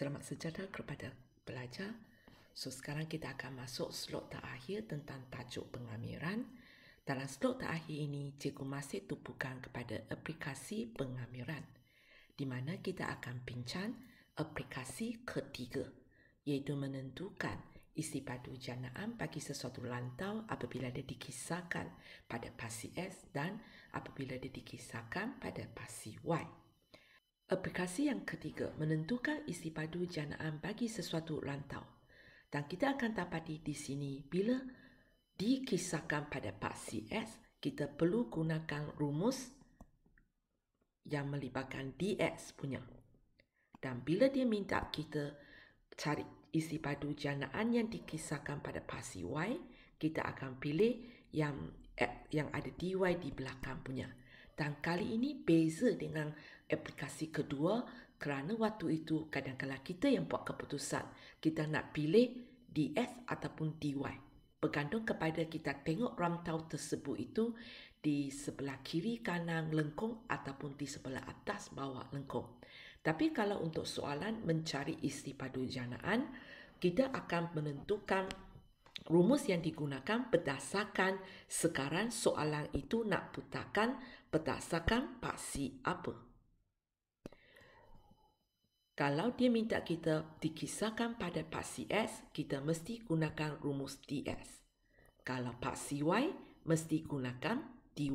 Selamat sejahtera kepada pelajar. Sekarang kita akan masuk slot terakhir tentang tajuk pengamiran. Dalam slot terakhir ini, cikgu masih tumpukan kepada aplikasi pengamiran, di mana kita akan bincang aplikasi ketiga, iaitu menentukan isi padu janaan bagi sesuatu lantau apabila dia dikisahkan pada pasti X dan apabila dia dikisahkan pada pasti Y. Aplikasi yang ketiga menentukan isi padu janaan bagi sesuatu lantau. Dan kita akan dapati di sini bila dikisahkan pada pasti X, kita perlu gunakan rumus yang melibatkan dx punya. Dan bila dia minta kita cari isi padu janaan yang dikisahkan pada pasti Y, kita akan pilih yang ada dy di belakang punya. Dan kali ini beza dengan aplikasi kedua kerana waktu itu kadang-kadang kita yang buat keputusan kita nak pilih dx ataupun dy. Bergantung kepada kita tengok rantau tersebut itu di sebelah kiri kanan lengkung ataupun di sebelah atas bawah lengkung. Tapi kalau untuk soalan mencari isi padu janaan, kita akan menentukan rumus yang digunakan berdasarkan sekarang soalan itu nak putarkan berdasarkan pasti apa. Kalau dia minta kita dikisahkan pada pasti X, kita mesti gunakan rumus dx. Kalau pasti Y, mesti gunakan dy.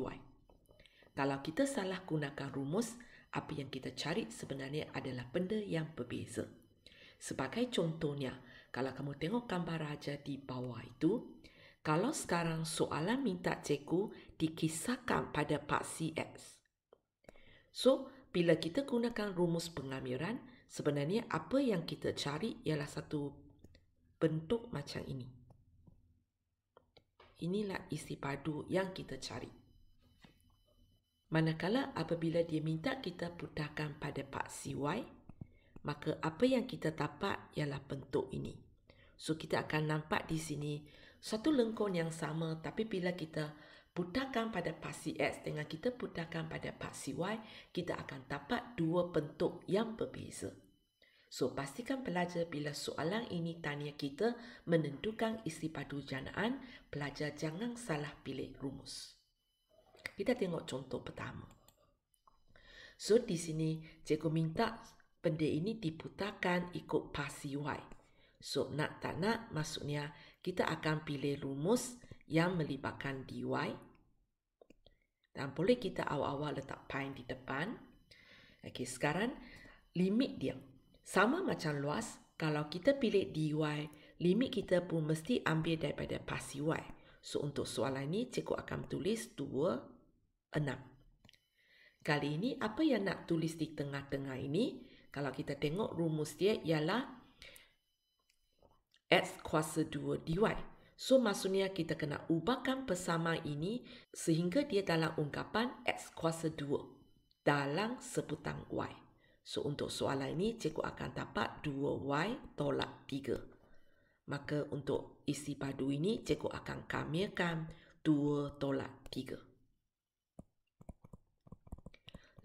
Kalau kita salah gunakan rumus, apa yang kita cari sebenarnya adalah benda yang berbeza. Sebagai contohnya, kalau kamu tengok gambar raja di bawah itu, kalau sekarang soalan minta cikgu dikisahkan pada pasti X. So, bila kita gunakan rumus pengamiran, sebenarnya apa yang kita cari ialah satu bentuk macam ini. Inilah isi padu yang kita cari. Manakala apabila dia minta kita putarkan pada pasti Y, maka apa yang kita dapat ialah bentuk ini. So, kita akan nampak di sini satu lengkung yang sama, tapi bila kita putarkan pada pasti X dengan kita putarkan pada pasti Y, kita akan dapat dua bentuk yang berbeza. So, pastikan pelajar bila soalan ini tanya kita menentukan isi padu janaan, pelajar jangan salah pilih rumus. Kita tengok contoh pertama. So, di sini cikgu minta benda ini diputarkan ikut pasti Y. So, nak tak nak, maksudnya kita akan pilih rumus yang melibatkan dy. Dan boleh kita awal-awal letak pi di depan. Okey, sekarang limit dia. Sama macam luas, kalau kita pilih dy, limit kita pun mesti ambil daripada pasti Y. So, untuk soalan ini, cikgu akan tulis 2, 6. Kali ini, apa yang nak tulis di tengah-tengah ini? Kalau kita tengok rumus dia ialah x kuasa 2 dy. So, maksudnya kita kena ubahkan persamaan ini sehingga dia dalam ungkapan x kuasa 2 dalam sebutan y. So, untuk soalan ini, cikgu akan dapat 2y tolak 3. Maka untuk isi padu ini, cikgu akan kamirkan 2 tolak 3.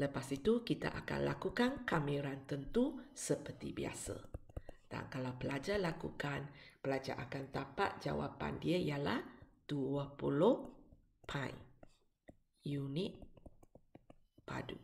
Lepas itu, kita akan lakukan kamiran tentu seperti biasa. Dan kalau pelajar lakukan, pelajar akan dapat jawapan dia ialah 20 pi unit padu.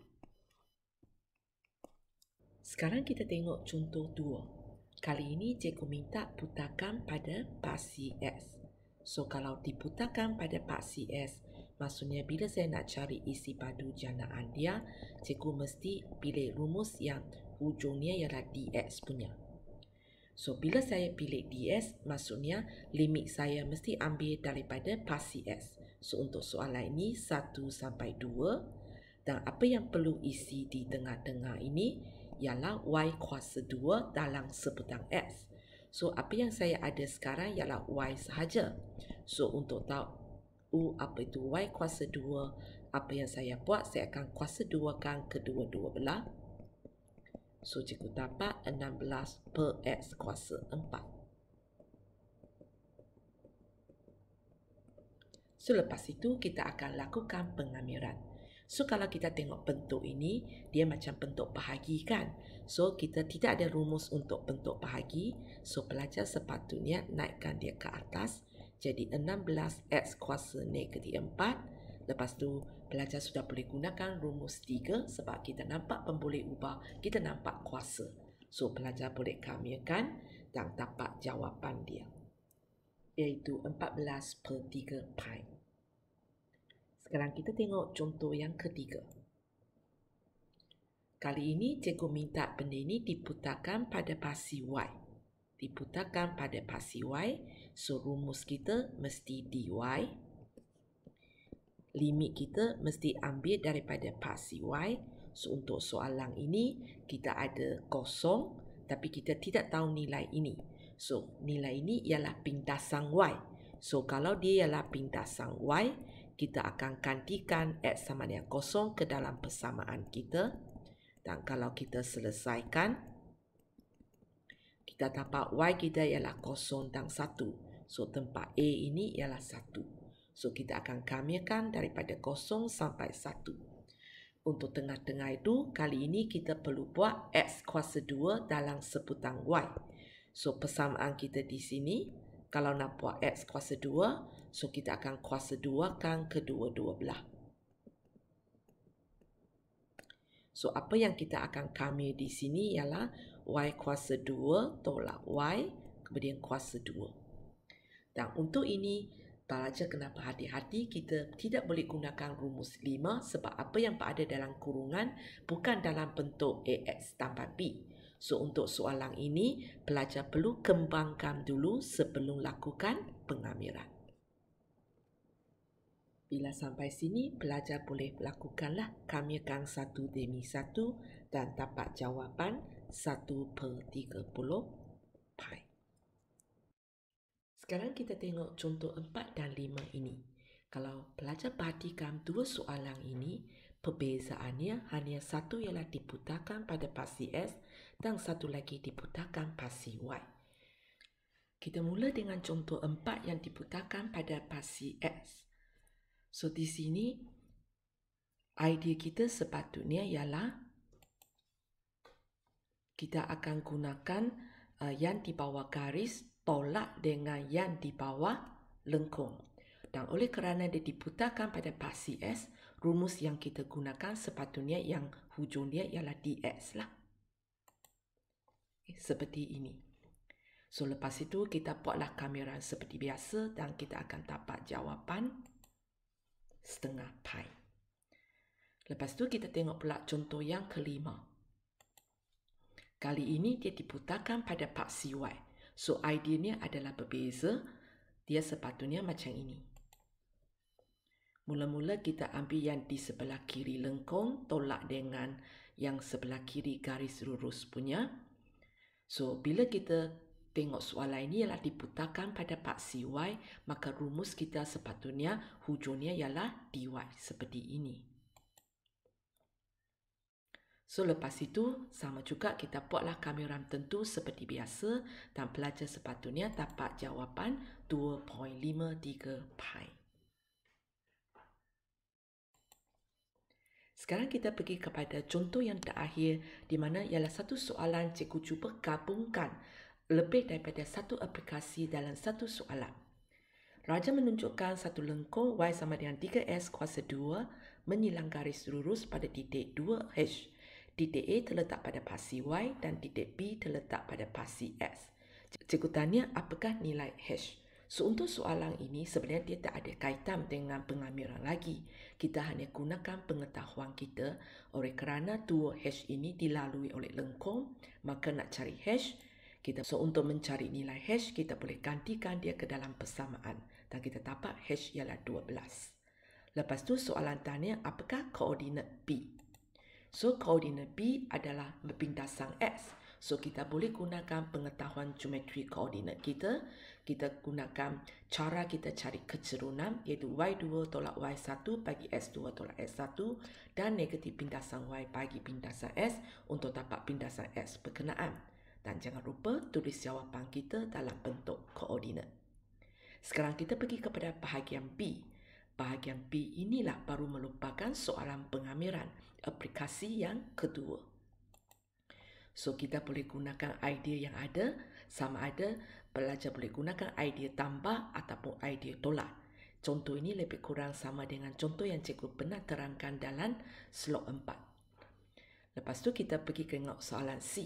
Sekarang kita tengok contoh 2. Kali ini cikgu minta putarkan pada pasti X. So, kalau diputarkan pada pasti X, maksudnya bila saya nak cari isi padu janaan dia, cikgu mesti pilih rumus yang hujungnya ialah dx punya. So, bila saya pilih dx, maksudnya limit saya mesti ambil daripada pasti X. So, untuk soalan ini 1 sampai 2. Dan apa yang perlu isi di tengah-tengah ini ialah y kuasa 2 dalam sebutan X. So, apa yang saya ada sekarang ialah y sahaja. So, untuk tahu apa itu y kuasa 2, apa yang saya buat, saya akan kuasa 2kan kedua-dua belah. So, cikgu dapat 16 per x kuasa 4. So, lepas itu kita akan lakukan pengamiran. So kalau kita tengok bentuk ini, dia macam bentuk bahagi kan. So kita tidak ada rumus untuk bentuk bahagi. So pelajar sepatutnya naikkan dia ke atas. Jadi 16x kuasa negatif 4. Lepas tu pelajar sudah boleh gunakan rumus 3 sebab kita nampak pemboleh ubah, kita nampak kuasa. So pelajar boleh kamyakan dan dapat jawapan dia, iaitu 14/3 pi. Sekarang kita tengok contoh yang ketiga. Kali ini cikgu minta benda ini diputarkan pada pasi Y. Diputarkan pada pasi Y. So rumus kita mesti dy. Limit kita mesti ambil daripada pasi Y. So untuk soalan ini kita ada kosong tapi kita tidak tahu nilai ini. So nilai ini ialah pintasan Y. So kalau dia ialah pintasan Y, kita akan gantikan X sama dengan kosong ke dalam persamaan kita. Dan kalau kita selesaikan, kita dapat Y kita ialah kosong dan 1. So tempat A ini ialah 1. So kita akan kamyakan daripada kosong sampai 1. Untuk tengah-tengah itu, kali ini kita perlu buat X kuasa 2 dalam sebutan Y. So persamaan kita di sini, kalau nak buat X kuasa 2, so kita akan kuasa 2kan kedua-dua belah. So apa yang kita akan kamya di sini ialah Y kuasa 2 tolak Y, kemudian kuasa 2. Dan untuk ini, pelajar kena berhati-hati, kita tidak boleh gunakan rumus 5 sebab apa yang berada dalam kurungan bukan dalam bentuk AX tambah B. So untuk soalan ini, pelajar perlu kembangkan dulu sebelum lakukan pengamiran. Bila sampai sini, pelajar boleh lakukanlah kamyakan 1 demi 1 dan dapat jawapan 1/30 pi. Sekarang kita tengok contoh 4 dan 5 ini. Kalau pelajar perhatikan dua soalan ini, perbezaannya hanya satu ialah diputarkan pada pasi S dan satu lagi diputarkan pasi Y. Kita mula dengan contoh 4 yang diputarkan pada pasi S. So di sini, idea kita sepatutnya ialah kita akan gunakan yang di bawah garis tolak dengan yang di bawah lengkung. Dan oleh kerana dia diputarkan pada pasi S, rumus yang kita gunakan sepatutnya yang hujung dia ialah dx lah. Seperti ini. So lepas itu kita buatlah kamyaran seperti biasa dan kita akan dapat jawapan setengah pi. Lepas tu kita tengok pula contoh yang kelima. Kali ini dia diputarkan pada pasi Y. So ideanya adalah berbeza. Dia sepatutnya macam ini. Mula-mula kita ambil yang di sebelah kiri lengkung tolak dengan yang sebelah kiri garis lurus punya. So bila kita tengok soalan ini ialah diputarkan pada pasi Y, maka rumus kita sepatutnya hujungnya ialah dy seperti ini. So lepas itu sama juga kita buatlah kamyaran tentu seperti biasa dan pelajar sepatutnya dapat jawapan 2.53 pi. Sekarang kita pergi kepada contoh yang terakhir di mana ialah satu soalan cikgu cuba gabungkan lebih daripada satu aplikasi dalam satu soalan. Raja menunjukkan satu lengkung Y sama dengan 3S kuasa 2 menyilang garis lurus pada titik 2H. Titik A terletak pada pasi Y dan titik B terletak pada pasi S. Cikgu tanya apakah nilai H? So untuk soalan ini sebenarnya dia tak ada kaitan dengan pengamiran lagi. Kita hanya gunakan pengetahuan kita oleh kerana 2H ini dilalui oleh lengkung, maka nak cari H, so untuk mencari nilai H, kita boleh gantikan dia ke dalam persamaan dan kita dapat H ialah 12. Lepas tu soalan tanya apakah koordinat B? So koordinat B adalah pintasan X. So kita boleh gunakan pengetahuan geometri koordinat kita. Kita gunakan cara kita cari kecerunan iaitu Y2 tolak Y1 bagi S2 tolak S1 dan negatif pintasan Y bagi pintasan S untuk dapat pintasan S berkenaan. Dan jangan lupa tulis jawapan kita dalam bentuk koordinat. Sekarang kita pergi kepada bahagian B. Bahagian B inilah baru merupakan soalan pengamiran, aplikasi yang kedua. So, kita boleh gunakan idea yang ada, sama ada pelajar boleh gunakan idea tambah ataupun idea tolak. Contoh ini lebih kurang sama dengan contoh yang cikgu pernah terangkan dalam slot 4. Lepas tu kita pergi tengok soalan C.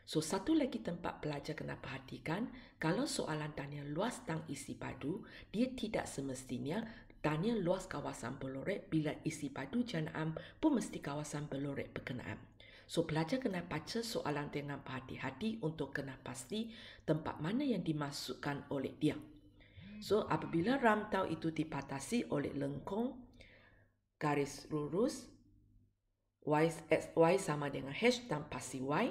So, satu lagi tempat pelajar kena perhatikan, kalau soalan tanya luas tang isi padu, dia tidak semestinya tanya luas kawasan pelorek bila isi padu janaan pun mesti kawasan pelorek berkenaan. So, pelajar kena baca soalan dengan berhati-hati untuk kena pasti tempat mana yang dimasukkan oleh dia. So, apabila rantau itu dipatasi oleh lengkung, garis lurus, y sama dengan h dan pasi y,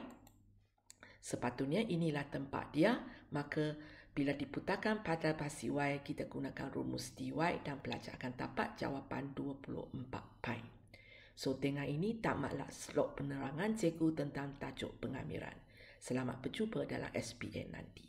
sepatutnya inilah tempat dia, maka bila diputarkan pada pasi y, kita gunakan rumus dy dan pelajar akan dapat jawapan 24 pi. So, dengan ini tamatlah slot penerangan cikgu tentang tajuk pengamiran. Selamat berjumpa dalam SPN nanti.